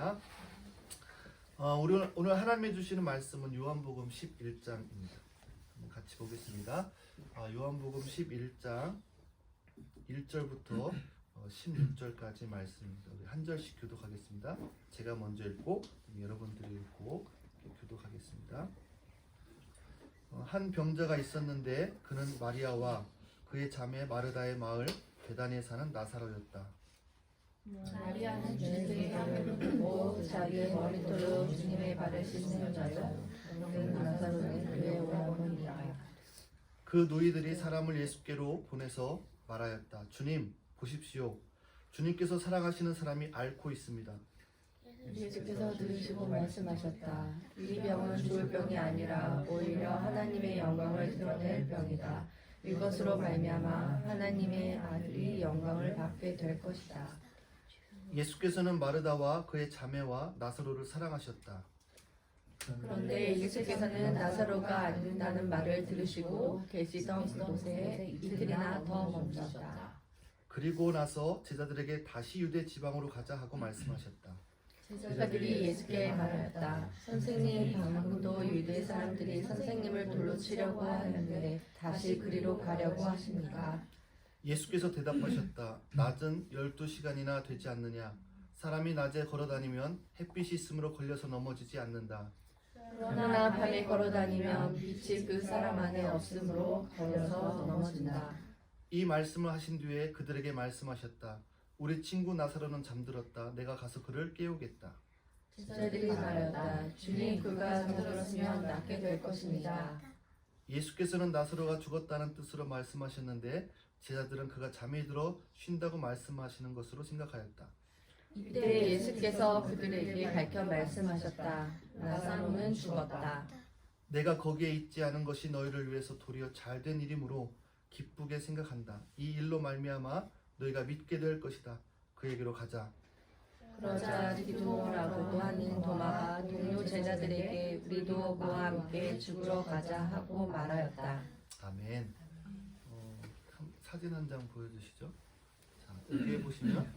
하겠습니다. 오늘 하나님이 주시는 말씀은 요한복음 11장입니다. 같이 보겠습니다. 요한복음 11장 1절부터 16절까지 말씀입니다. 우리 한 절씩 교독하겠습니다. 제가 먼저 읽고 여러분들이 읽고 교독하겠습니다. 한 병자가 있었는데 그는 마리아와 그의 자매 마르다의 마을 베다니에 사는 나사로였다. 마리아는 주님의 발을 묻고 자기의 머리털로 주님의 발을 씻는 자요. 나사로는 그의 오라버니라. 그 노이들이 사람을 예수께로 보내서 말하였다. 주님, 보십시오. 주님께서 사랑하시는 사람이 앓고 있습니다. 예수께서 들으시고 말씀하셨다. 이 병은 죽을 병이 아니라 오히려 하나님의 영광을 드러낼 병이다. 이것으로 말미암아 하나님의 아들이 영광을 받게 될 것이다. 예수께서는 마르다와 그의 자매와 나사로를 사랑하셨다. 그런데 예수께서는 나사로가 앓는다는 말을 들으시고 계시던 그곳에 이틀이나 더 머무셨다. 그리고 나서 제자들에게 다시 유대 지방으로 가자 하고 말씀하셨다. 제자들이 예수께 말하였다. 선생님, 방금도 유대 사람들이 선생님을 돌로 치려고 하는데 다시 그리로 가려고 하십니까? 예수께서 대답하셨다. 낮은 12시간이나 되지 않느냐? 사람이 낮에 걸어다니면 햇빛이 있으므로 걸려서 넘어지지 않는다. 그러나 밤에 걸어다니면 빛이 그 사람 안에 없으므로 걸려서 넘어진다. 이 말씀을 하신 뒤에 그들에게 말씀하셨다. 우리 친구 나사로는 잠들었다. 내가 가서 그를 깨우겠다. 제자들이 말하였다. 주님, 그가 잠들었으면 낫게 될 것입니다. 예수께서는 나사로가 죽었다는 뜻으로 말씀하셨는데 제자들은 그가 잠이 들어 쉰다고 말씀하시는 것으로 생각하였다. 이때 예수께서 그들에게 밝혀 말씀하셨다. 나사로는 죽었다. 내가 거기에 있지 않은 것이 너희를 위해서 도리어 잘된 일이므로 기쁘게 생각한다. 이 일로 말미암아 너희가 믿게 될 것이다. 그에게로 가자. 그러자 디도라고 하는 도마가 동료 제자들에게 우리도 그와 함께 죽으러 가자 하고 말하였다. 아멘. 사진 한 장 보여주시죠. 자, 여기에 보시면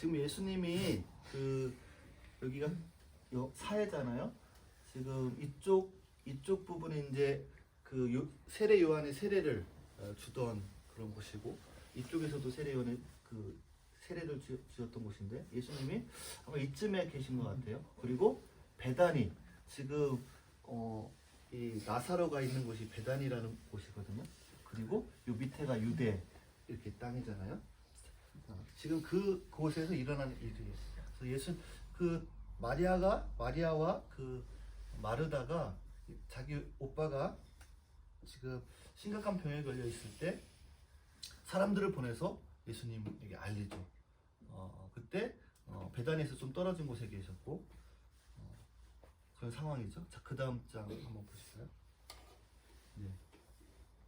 지금 예수님이 여기가 사회잖아요. 지금 이쪽 부분이 이제 세례 요한의 세례를 주던 그런 곳이고 이쪽에서도 세례 요한의 세례를 주었던 곳인데 예수님이 아마 이쯤에 계신 것 같아요. 그리고 베다니 지금 이 나사로가 있는 곳이 베다니라는 곳이거든요. 그리고 요 밑에가 유대 이렇게 땅이잖아요. 지금 그곳에서 일어나는 일이에요. 그래서 마리아와 그 마르다가 자기 오빠가 지금 심각한 병에 걸려 있을 때 사람들을 보내서 예수님에게 알리죠. 그때 베다니에서 좀 떨어진 곳에 계셨고 그런 상황이죠. 자, 그 다음 장 한번 보실까요? 네.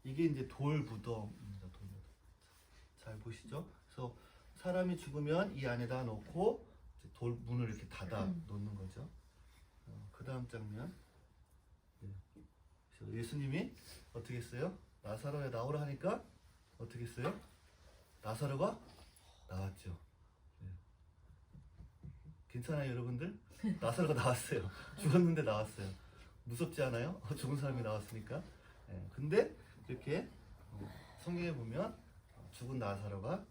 이게 이제 돌 무덤입니다. 돌 무덤. 잘 보시죠? 그래서 사람이 죽으면 이 안에다 넣고 돌 문을 이렇게 닫아 놓는 거죠. 그 다음 장면. 네. 그래서 예수님이 어떻게 했어요? 나사로에 나오라 하니까 어떻게 했어요? 나사로가 나왔죠. 네. 괜찮아요, 여러분들? 나사로가 나왔어요. 죽었는데 나왔어요. 무섭지 않아요? 죽은 사람이 나왔으니까. 네. 근데 이렇게 성경에 보면 죽은 나사로가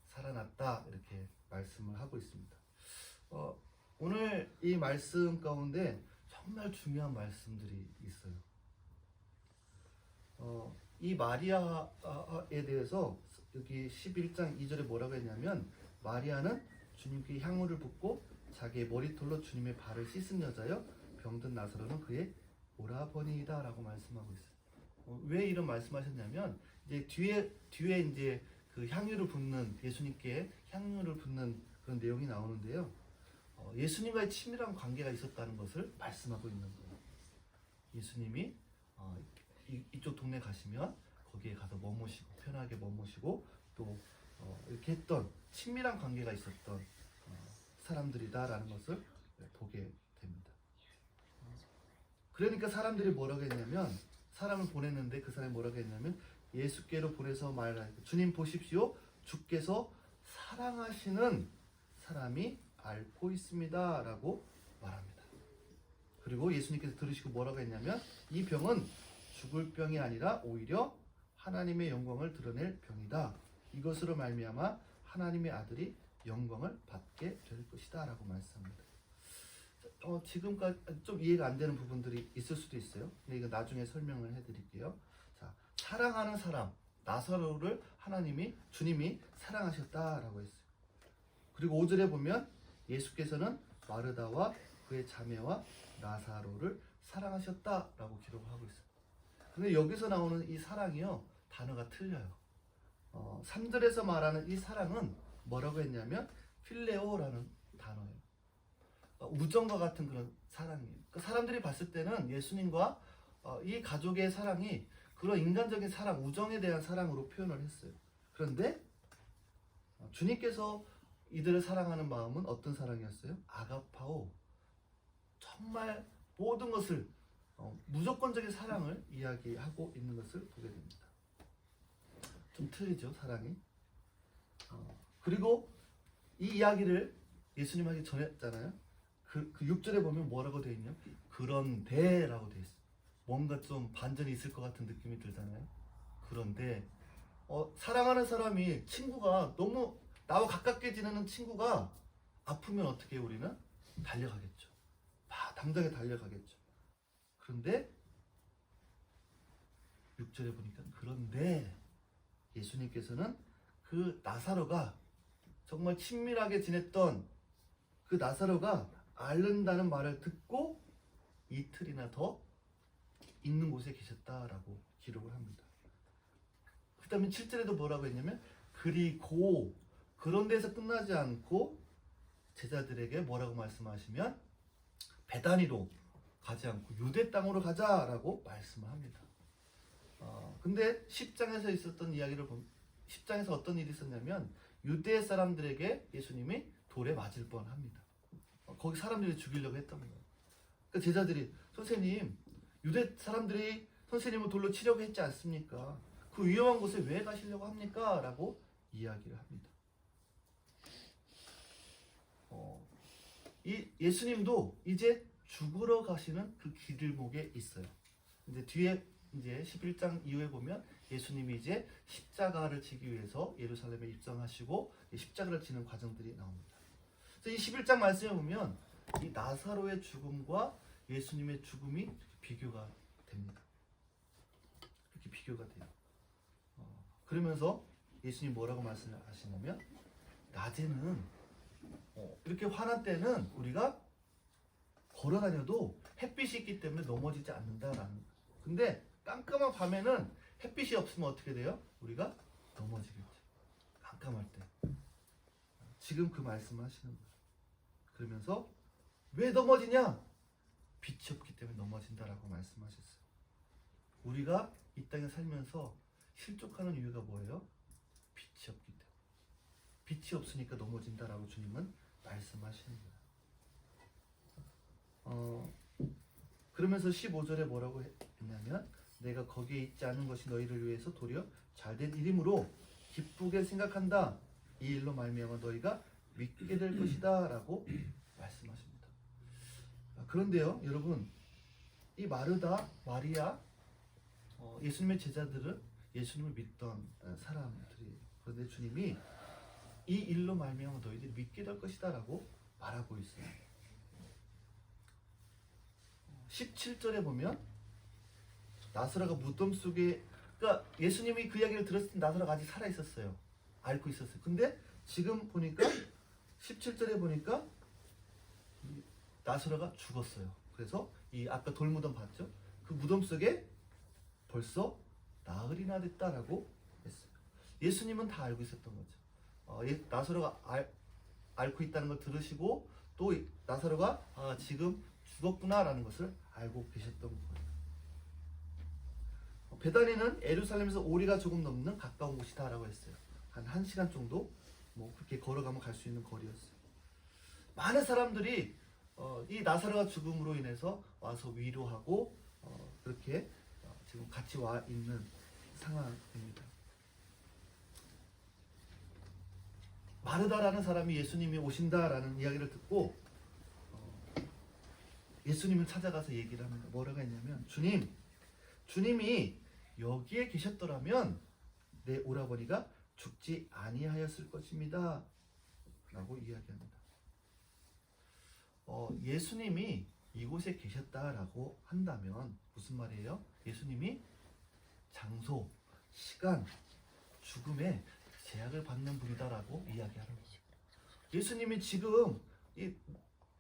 살아났다 이렇게 말씀을 하고 있습니다. 오늘 이 말씀 가운데 정말 중요한 말씀들이 있어요. 이 마리아에 대해서 여기 11장 2절에 뭐라고 했냐면 마리아는 주님께 향유를 붓고 자기의 머리털로 주님의 발을 씻은 여자여 병든 나사로는 그의 오라버니이다 라고 말씀하고 있어요. 왜 이런 말씀하셨냐면 이제 뒤에 이제 그 향유를 붓는 예수님께 향유를 붓는 그런 내용이 나오는데요. 예수님과의 친밀한 관계가 있었다는 것을 말씀하고 있는 거예요. 예수님이 이쪽 동네 가시면 거기에 가서 머무시고 편하게 머무시고 또 이렇게 했던 친밀한 관계가 있었던 사람들이다라는 것을 보게 됩니다. 그러니까 사람들이 뭐라고 했냐면 사람을 보냈는데 그 사람이 뭐라고 했냐면 예수께로 보내서 말하니까 주님 보십시오. 주께서 사랑하시는 사람이 앓고 있습니다 라고 말합니다. 그리고 예수님께서 들으시고 뭐라고 했냐면 이 병은 죽을 병이 아니라 오히려 하나님의 영광을 드러낼 병이다. 이것으로 말미암아 하나님의 아들이 영광을 받게 될 것이다 라고 말씀합니다. 지금까지 좀 이해가 안 되는 부분들이 있을 수도 있어요. 근데 이거 나중에 설명을 해드릴게요. 자, 사랑하는 사람 나사로를 주님이 사랑하셨다라고 했어요. 그리고 5절에 보면 예수께서는 마르다와 그의 자매와 나사로를 사랑하셨다라고 기록을 하고 있어요. 근데 여기서 나오는 이 사랑이요, 단어가 틀려요. 3절에서 말하는 이 사랑은 뭐라고 했냐면 필레오라는 단어예요. 우정과 같은 그런 사랑이에요. 그러니까 사람들이 봤을 때는 예수님과 이 가족의 사랑이 그런 인간적인 사랑, 우정에 대한 사랑으로 표현을 했어요. 그런데 주님께서 이들을 사랑하는 마음은 어떤 사랑이었어요? 아가파오. 정말 모든 것을 무조건적인 사랑을 이야기하고 있는 것을 보게 됩니다. 좀 틀리죠, 사랑이. 그리고 이 이야기를 예수님에게 전했잖아요. 그 6절에 보면 뭐라고 되어 있냐? 그런데라고 되어 있어요. 뭔가 좀 반전이 있을 것 같은 느낌이 들잖아요. 그런데 사랑하는 사람이, 친구가 너무 나와 가깝게 지내는 친구가 아프면 어떻게 해요? 우리는 달려가겠죠. 당장에 달려가겠죠. 그런데 6절에 보니까 그런데 예수님께서는 그 나사로가 정말 친밀하게 지냈던 그 나사로가 앓는다는 말을 듣고 이틀이나 더 있는 곳에 계셨다라고 기록을 합니다. 그 다음에 7절에도 뭐라고 했냐면 그리고 그런 데서 끝나지 않고 제자들에게 뭐라고 말씀하시면 베다니로 가지 않고 유대 땅으로 가자라고 말씀을 합니다. 근데 10장에서 있었던 이야기를 보면 10장에서 어떤 일이 있었냐면 유대 사람들에게 예수님이 돌에 맞을 뻔합니다. 거기 사람들이 죽이려고 했던 거예요. 그러니까 제자들이 선생님, 유대 사람들이 선생님을 돌로 치려고 했지 않습니까? 그 위험한 곳에 왜 가시려고 합니까? 라고 이야기를 합니다. 이 예수님도 이제 죽으러 가시는 그 길목에 있어요. 이제 뒤에 이제 11장 이후에 보면 예수님이 이제 십자가를 지기 위해서 예루살렘에 입성하시고 십자가를 지는 과정들이 나옵니다. 그래서 이 11장 말씀에 보면 이 나사로의 죽음과 예수님의 죽음이 비교가 됩니다. 이렇게 비교가 돼요. 그러면서 예수님 뭐라고 말씀하시냐면 낮에는 이렇게 환한 때는 우리가 걸어다녀도 햇빛이 있기 때문에 넘어지지 않는다라는 거예요. 근데 깜깜한 밤에는 햇빛이 없으면 어떻게 돼요? 우리가 넘어지겠죠. 깜깜할 때. 지금 그 말씀을 하시는 거예요. 그러면서 왜 넘어지냐? 빛이 없기 때문에 넘어진다라고 말씀하셨어요. 우리가 이 땅에 살면서 실족하는 이유가 뭐예요? 빛이 없기 때문에. 빛이 없으니까 넘어진다라고 주님은 말씀하시는 거예요. 그러면서 15절에 뭐라고 했냐면 내가 거기에 있지 않은 것이 너희를 위해서 도리어 잘된 일이므로 기쁘게 생각한다. 이 일로 말미암아 너희가 믿게 될 것이다 라고 말씀하십니다. 그런데요 여러분, 이 마르다, 마리아, 예수님의 제자들은 예수님을 믿던 사람들이에요. 그런데 주님이 이 일로 말미암아 너희들이 믿게 될 것이다 라고 말하고 있어요. 17절에 보면 나사로가 무덤 속에, 그러니까 예수님이 그 이야기를 들었을 때 나사로가 아직 살아 있었어요. 앓고 있었어요. 근데 지금 보니까 17절에 보니까 나사로가 죽었어요. 그래서 이 아까 돌무덤 봤죠? 그 무덤 속에 벌써 나흘이나 됐다라고 했어요. 예수님은 다 알고 있었던 거죠. 나사로가 앓고 있다는 걸 들으시고 또 나사로가 지금 죽었구나라는 것을 알고 계셨던 거예요. 베다니는 예루살렘에서 오리가 조금 넘는 가까운 곳이다라고 했어요. 한 1시간 정도 그렇게 걸어가면 갈 수 있는 거리였어요. 많은 사람들이 이 나사로가 죽음으로 인해서 와서 위로하고 그렇게 지금 같이 와 있는 상황입니다. 마르다라는 사람이 예수님이 오신다라는 이야기를 듣고 예수님을 찾아가서 얘기를 합니다. 뭐라고 했냐면 주님이 여기에 계셨더라면 내 오라버니가 죽지 아니하였을 것입니다. 라고 이야기합니다. 예수님이 이곳에 계셨다라고 한다면 무슨 말이에요? 예수님이 장소, 시간, 죽음에 제약을 받는 분이다라고 이야기하는 거죠. 예수님이 지금 이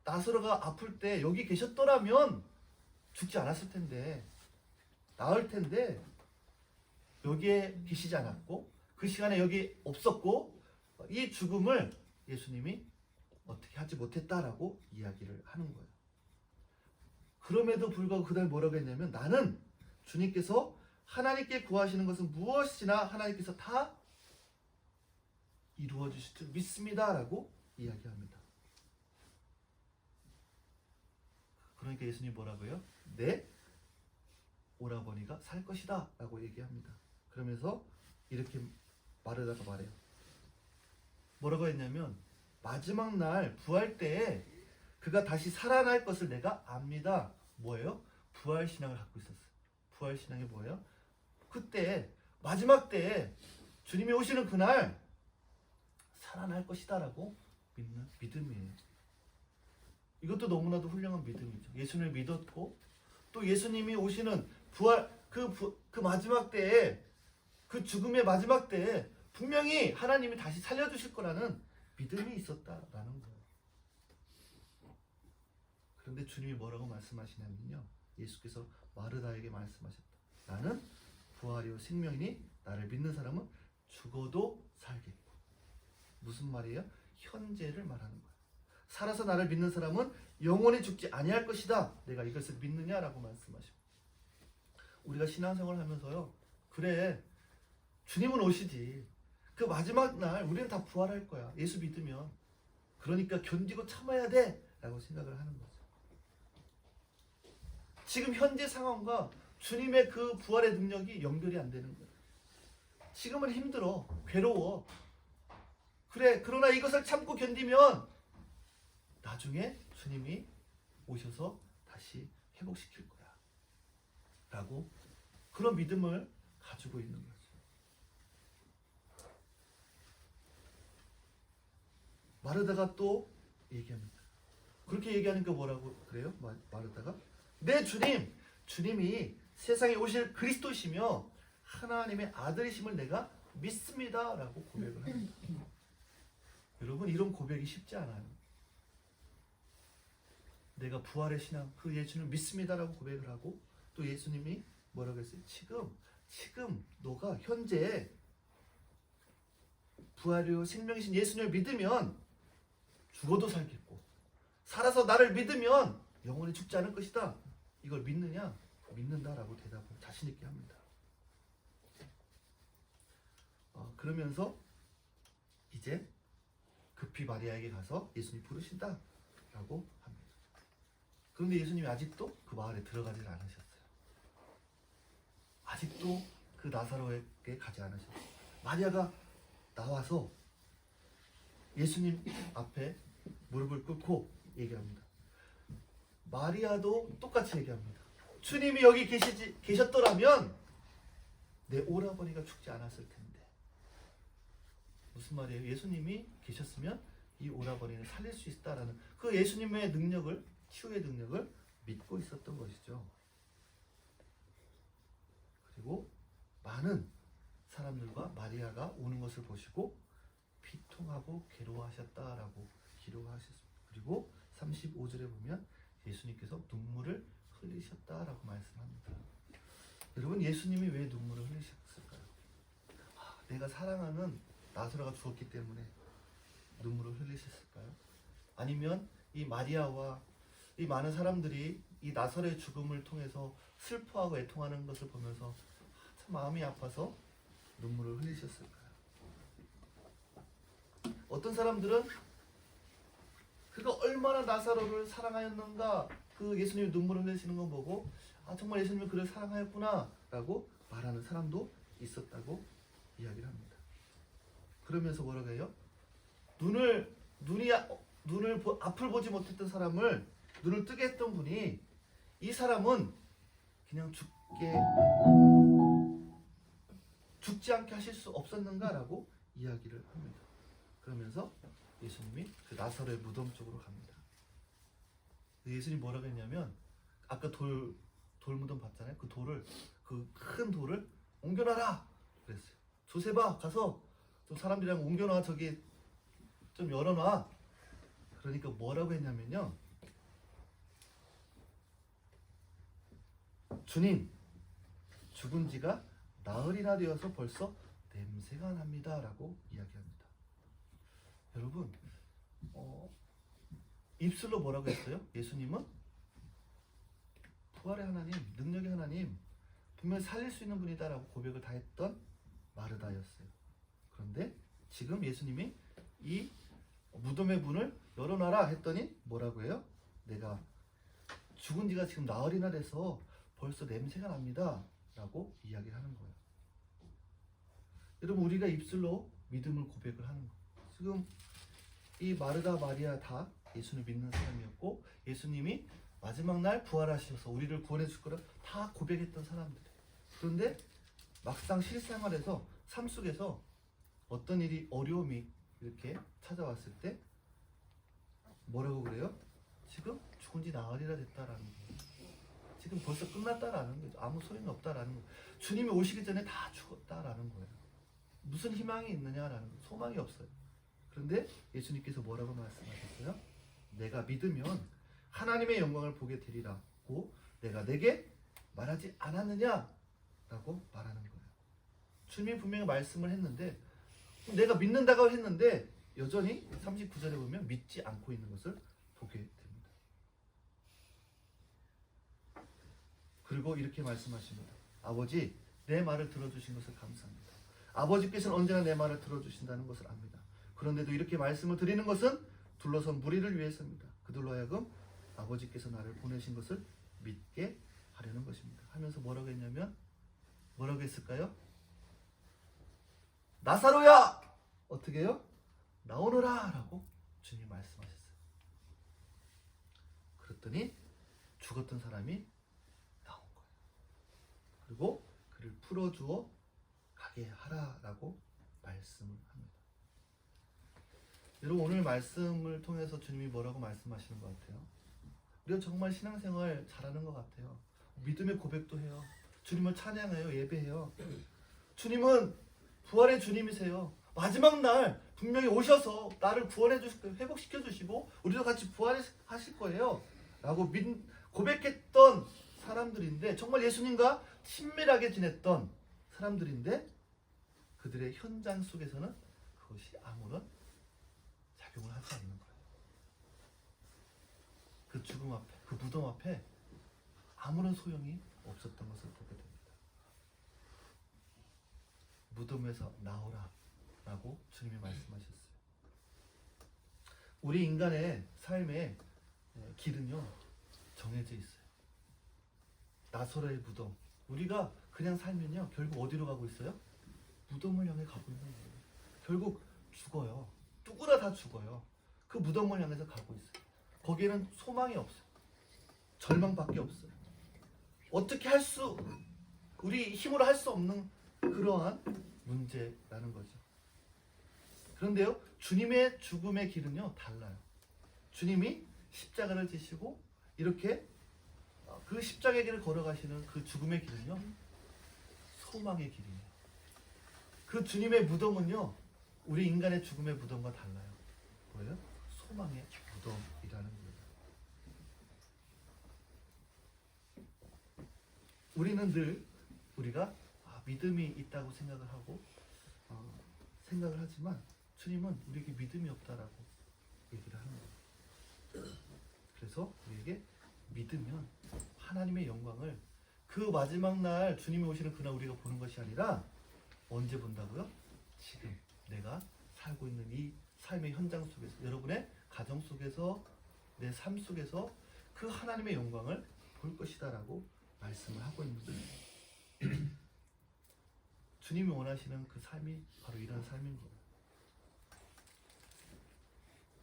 나사로가 아플 때 여기 계셨더라면 죽지 않았을 텐데, 나을 텐데 여기에 계시지 않았고 그 시간에 여기 없었고 이 죽음을 예수님이 어떻게 하지 못했다라고 이야기를 하는 거예요. 그럼에도 불구하고 그날 뭐라고 했냐면 나는 주님께서 하나님께 구하시는 것은 무엇이나 하나님께서 다 이루어 주실 줄 믿습니다라고 이야기합니다. 그러니까 예수님이 뭐라고요? 내 오라버니가 살 것이다 라고 얘기합니다. 그러면서 이렇게 마르다가 말해요. 뭐라고 했냐면 마지막 날 부활 때에 그가 다시 살아날 것을 내가 압니다. 뭐예요? 부활신앙을 갖고 있었어요. 부활신앙이 뭐예요? 그때 마지막 때에 주님이 오시는 그날 살아날 것이다 라고 믿는 믿음이에요. 이것도 너무나도 훌륭한 믿음이죠. 예수님을 믿었고 또 예수님이 오시는 부활 그 마지막 때에 그 죽음의 마지막 때에 분명히 하나님이 다시 살려주실 거라는 믿음이 있었다라는 거예요. 그런데 주님이 뭐라고 말씀하시냐면요. 예수께서 마르다에게 말씀하셨다. 나는 부활이요 생명이니 나를 믿는 사람은 죽어도 살겠고. 무슨 말이에요? 현재를 말하는 거예요. 살아서 나를 믿는 사람은 영원히 죽지 아니할 것이다. 내가 이것을 믿느냐라고 말씀하시고. 우리가 신앙생활을 하면서요. 그래. 주님은 오시지. 그 마지막 날 우리는 다 부활할 거야. 예수 믿으면. 그러니까 견디고 참아야 돼. 라고 생각을 하는 거죠. 지금 현재 상황과 주님의 그 부활의 능력이 연결이 안 되는 거예요. 지금은 힘들어. 괴로워. 그래. 그러나 이것을 참고 견디면 나중에 주님이 오셔서 다시 회복시킬 거야. 라고 그런 믿음을 가지고 있는 거죠. 마르다가 또 얘기합니다. 그렇게 얘기하니까 뭐라고 그래요? 마르다가 네 주님이 세상에 오실 그리스도시며 하나님의 아들이심을 내가 믿습니다 라고 고백을 합니다. 여러분 이런 고백이 쉽지 않아요. 내가 부활의 신앙 그 예수를 믿습니다라고 고백을 하고 또 예수님이 뭐라고 했어요? 지금 너가 현재 부활이요 생명이신 예수님을 믿으면 죽어도 살겠고 살아서 나를 믿으면 영원히 죽지 않을 것이다. 이걸 믿느냐? 믿는다라고 대답을 자신 있게 합니다. 그러면서 이제 급히 마리아에게 가서 예수님이 부르신다라고 합니다. 그런데 예수님이 아직도 그 마을에 들어가지 않으셨어요. 아직도 그 나사로에게 가지 않으셨어요. 마리아가 나와서 예수님 앞에 무릎을 꿇고 얘기합니다. 마리아도 똑같이 얘기합니다. 주님이 여기 계셨더라면 내 오라버니가 죽지 않았을 텐데. 무슨 말이에요? 예수님이 계셨으면 이 오라버니를 살릴 수 있다라는 그 예수님의 능력을, 치유의 능력을 믿고 있었던 것이죠. 그리고 많은 사람들과 마리아가 오는 것을 보시고 비통하고 괴로워하셨다라고 기록하셨습니다. 그리고 35절에 보면 예수님께서 눈물을 흘리셨다라고 말씀합니다. 여러분 예수님이 왜 눈물을 흘리셨을까요? 내가 사랑하는 나사로가 죽었기 때문에 눈물을 흘리셨을까요? 아니면 이 마리아와 이 많은 사람들이 이 나사로의 죽음을 통해서 슬퍼하고 애통하는 것을 보면서 참 마음이 아파서 눈물을 흘리셨을까요? 어떤 사람들은 그가 얼마나 나사로를 사랑하였는가 그 예수님이 눈물을 흘리시는 거 보고 정말 예수님이 그를 사랑하였구나 라고 말하는 사람도 있었다고 이야기를 합니다. 그러면서 뭐라고 해요? 앞을 보지 못했던 사람을 눈을 뜨게 했던 분이 이 사람은 그냥 죽지 않게 하실 수 없었는가라고 이야기를 합니다. 그러면서 예수님이 그 나사로의 무덤 쪽으로 갑니다. 예수님이 뭐라고 했냐면 아까 돌 무덤 봤잖아요. 그 큰 돌을 옮겨놔라 그랬어요. 조세바 가서 좀 사람들이랑 옮겨놔, 저기 좀 열어놔. 그러니까 뭐라고 했냐면요, 주님, 죽은 지가 나흘이나 되어서 벌써 냄새가 납니다 라고 이야기합니다. 여러분, 입술로 뭐라고 했어요? 예수님은 부활의 하나님, 능력의 하나님, 분명히 살릴 수 있는 분이다 라고 고백을 다 했던 마르다였어요. 그런데 지금 예수님이 이 무덤의 문을 열어놔라 했더니 뭐라고 해요? 내가 죽은 지가 지금 나흘이나 돼서 벌써 냄새가 납니다 라고 이야기를 하는 거예요. 여러분, 우리가 입술로 믿음을 고백을 하는 거예요. 지금 이 마르다 마리아 다 예수를 믿는 사람이었고, 예수님이 마지막 날 부활하셔서 우리를 구원해 줄 거를 다 고백했던 사람들이에요. 그런데 막상 실생활에서, 삶 속에서 어떤 일이, 어려움이 이렇게 찾아왔을 때 뭐라고 그래요? 지금 죽은 지 나흘이나 됐다라는 거예요. 지금 벌써 끝났다라는 거죠. 아무 소용이 없다라는 거예요. 주님이 오시기 전에 다 죽었다라는 거예요. 무슨 희망이 있느냐라는 거예요. 소망이 없어요. 그런데 예수님께서 뭐라고 말씀하셨어요? 내가 믿으면 하나님의 영광을 보게 되리라고 내가 내게 말하지 않았느냐라고 말하는 거예요. 주님이 분명히 말씀을 했는데, 내가 믿는다고 했는데 여전히 39절에 보면 믿지 않고 있는 것을 보게 됩니다. 그리고 이렇게 말씀하십니다. 아버지, 내 말을 들어주신 것을 감사합니다. 아버지께서는 언제나 내 말을 들어주신다는 것을 압니다. 그런데도 이렇게 말씀을 드리는 것은 둘러선 무리를 위해서입니다. 그들로 하여금 아버지께서 나를 보내신 것을 믿게 하려는 것입니다. 하면서 뭐라고 했냐면, 뭐라고 했을까요? 나사로야! 어떻게 해요? 나오너라! 라고 주님이 말씀하셨어요. 그랬더니 죽었던 사람이 나온 거예요. 그리고 그를 풀어주어 가게 하라라고 말씀을 합니다. 여러분, 오늘 말씀을 통해서 주님이 뭐라고 말씀하시는 것 같아요? 우리가 정말 신앙생활 잘하는 것 같아요. 믿음의 고백도 해요. 주님을 찬양해요. 예배해요. 주님은 부활의 주님이세요. 마지막 날 분명히 오셔서 나를 구원해 주시고 회복시켜 주시고 우리도 같이 부활하실 거예요 라고 고백했던 사람들인데, 정말 예수님과 친밀하게 지냈던 사람들인데, 그들의 현장 속에서는 그것이 아무런 작용을 하지 않는 거예요. 그 죽음 앞에, 그 무덤 앞에 아무런 소용이 없었던 것을 보게 됩니다. 무덤에서 나오라 라고 주님이 말씀하셨어요. 우리 인간의 삶의 길은요, 정해져 있어요. 나사로의 무덤, 우리가 그냥 살면요 결국 어디로 가고 있어요? 무덤을 향해 가고 있는 거예요. 결국 죽어요. 누구나 다 죽어요. 그 무덤을 향해서 가고 있어요. 거기에는 소망이 없어요. 절망밖에 없어요. 어떻게 우리 힘으로 할 수 없는 그러한 문제라는 거죠. 그런데요, 주님의 죽음의 길은요 달라요. 주님이 십자가를 지시고 이렇게 그 십자가의 길을 걸어가시는 그 죽음의 길은요 소망의 길이에요. 그 주님의 무덤은요 우리 인간의 죽음의 무덤과 달라요. 뭐예요? 소망의 무덤이라는 거예요. 우리는 늘 우리가 믿음이 있다고 생각을 하고 생각을 하지만, 주님은 우리에게 믿음이 없다라고 얘기를 하는 거예요. 그래서 우리에게 믿으면 하나님의 영광을 그 마지막 날 주님이 오시는 그날 우리가 보는 것이 아니라 언제 본다고요? 지금 내가 살고 있는 이 삶의 현장 속에서, 여러분의 가정 속에서, 내 삶 속에서 그 하나님의 영광을 볼 것이다 라고 말씀을 하고 있는 거예요. 주님이 원하시는 그 삶이 바로 이런 삶인 거예요.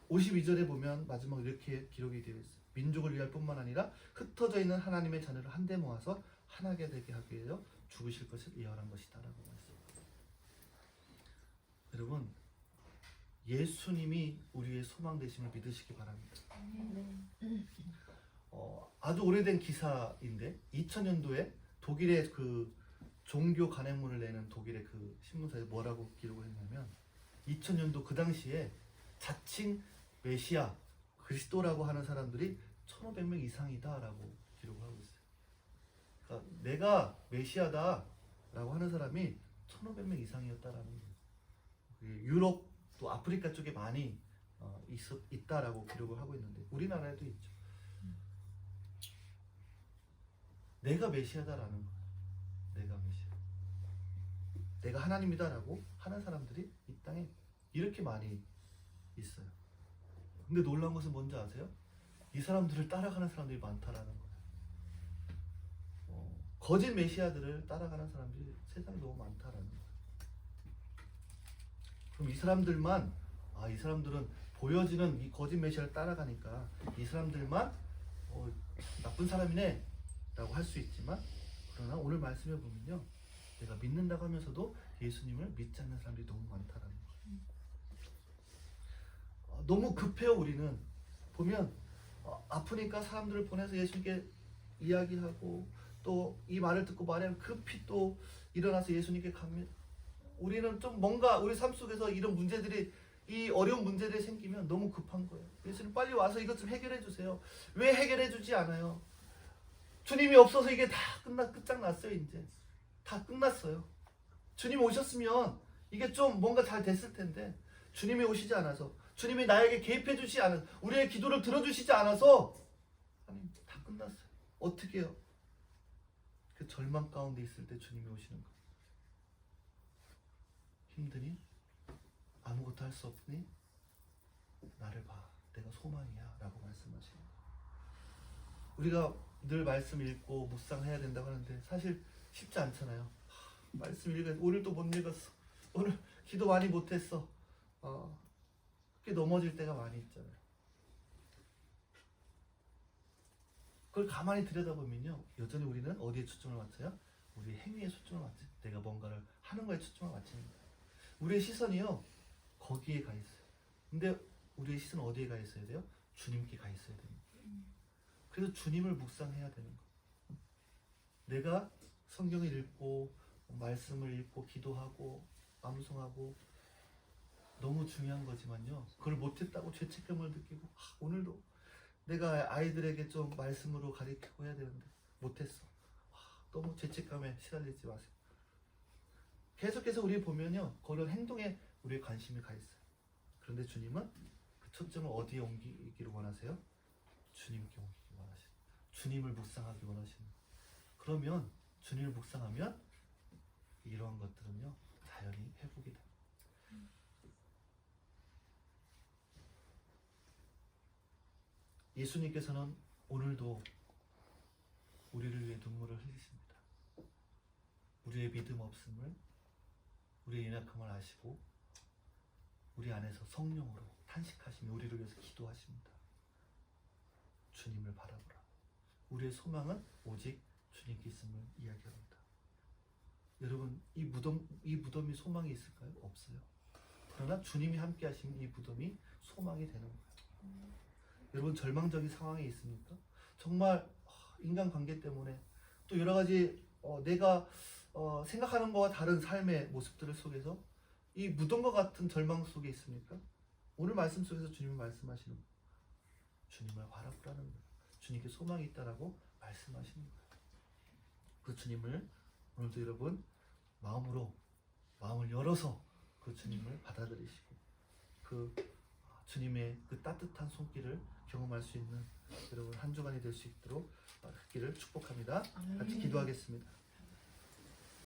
52절에 보면 마지막 이렇게 기록이 되어 있어요. 민족을 위할 뿐만 아니라 흩어져 있는 하나님의 자녀를 한데 모아서 하나게 되게 하기 위하여 죽으실 것을 예언한 것이다 라고 말씀합니다. 여러분, 예수님이 우리의 소망 되심을 믿으시기 바랍니다. 아주 오래된 기사인데 2000년도에 독일의 그 종교 간행문을 내는 독일의 그 신문사에 뭐라고 기록을 했냐면 2000년도 그 당시에 자칭 메시아 그리스도라고 하는 사람들이 1500명 이상이다 라고 기록을 하고 있어요. 그러니까 내가 메시아다 라고 하는 사람이 1500명 이상이었다라는 거예요. 유럽 또 아프리카 쪽에 많이 있다라고 기록을 하고 있는데 우리나라에도 있죠. 내가 메시아다라는 거예요. 내가 메시아, 내가 하나님이다라고 하는 사람들이 이 땅에 이렇게 많이 있어요. 근데 놀라운 것은 뭔지 아세요? 이 사람들을 따라가는 사람들이 많다라는 거예요. 거짓 메시아들을 따라가는 사람들이 세상에 너무 많다라는 거예요. 그럼 이 사람들만, 이 사람들은 보여지는 이 거짓 메시아를 따라가니까 이 사람들만 나쁜 사람이네 라고 할 수 있지만, 그러나 오늘 말씀해 보면요, 내가 믿는다고 하면서도 예수님을 믿지 않는 사람들이 너무 많다라는 거예요. 너무 급해요. 우리는 보면 아프니까 사람들을 보내서 예수님께 이야기하고 또 이 말을 듣고 말하면 급히 또 일어나서 예수님께 가면, 우리는 좀 뭔가 우리 삶 속에서 이런 문제들이, 이 어려운 문제들이 생기면 너무 급한 거예요. 예수님 빨리 와서 이것 좀 해결해 주세요. 왜 해결해 주지 않아요? 주님이 없어서 이게 다 끝장났어요. 이제 다 끝났어요. 주님 오셨으면 이게 좀 뭔가 잘 됐을 텐데 주님이 오시지 않아서, 주님이 나에게 개입해 주시지 않아서, 우리의 기도를 들어주시지 않아서 아니 다 끝났어요. 어떻게 해요? 그 절망 가운데 있을 때 주님이 오시는 거예요. 힘드니? 아무것도 할 수 없니? 나를 봐. 내가 소망이야 라고 말씀하시는 거예요. 우리가 늘 말씀 읽고 묵상해야 된다고 하는데 사실 쉽지 않잖아요. 말씀 읽어, 오늘 또 못 읽었어. 오늘 기도 많이 못했어. 그렇게 넘어질 때가 많이 있잖아요. 그걸 가만히 들여다보면요, 여전히 우리는 어디에 초점을 맞춰요? 우리 행위에 초점을 맞춰요. 내가 뭔가를 하는 거에 초점을 맞추는 거예요. 우리의 시선이요, 거기에 가 있어요. 근데 우리의 시선은 어디에 가 있어야 돼요? 주님께 가 있어야 됩니다. 그래서 주님을 묵상해야 되는 거예요. 내가 성경을 읽고 말씀을 읽고 기도하고 암송하고 너무 중요한 거지만요, 그걸 못했다고 죄책감을 느끼고 오늘도 내가 아이들에게 좀 말씀으로 가르치고 해야 되는데 못했어. 너무 죄책감에 시달리지 마세요. 계속해서 우리 보면요, 그런 행동에 우리의 관심이 가 있어요. 그런데 주님은 그 초점을 어디에 옮기기를 원하세요? 주님께 옮기기 원하시는, 주님을 묵상하기 원하시는. 그러면 주님을 묵상하면 이러한 것들은요, 자연히 회복이 돼요. 예수님께서는 오늘도 우리를 위해 눈물을 흘리십니다. 우리의 믿음 없음을, 우리의 연약함을 아시고 우리 안에서 성령으로 탄식하시며 우리를 위해서 기도하십니다. 주님을 바라보라. 우리의 소망은 오직 주님께 있음을 이야기합니다. 여러분, 이 무덤이 소망이 있을까요? 없어요. 그러나 주님이 함께 하시면 이 무덤이 소망이 되는 거예요. 여러분, 절망적인 상황에 있습니까? 정말 인간관계 때문에 또 여러 가지 내가 생각하는 것과 다른 삶의 모습들 속에서 이 무덤과 같은 절망 속에 있습니까? 오늘 말씀 속에서 주님이 말씀하시는 거예요. 주님을 바라보라는 거예요. 주님께 소망이 있다라고 말씀하시는 거예요. 그 주님을 오늘도 여러분 마음을 열어서 그 주님을 받아들이시고 그 주님의 그 따뜻한 손길을 경험할 수 있는 여러분 한 주간이 될 수 있도록 하기를 축복합니다. 같이 기도하겠습니다.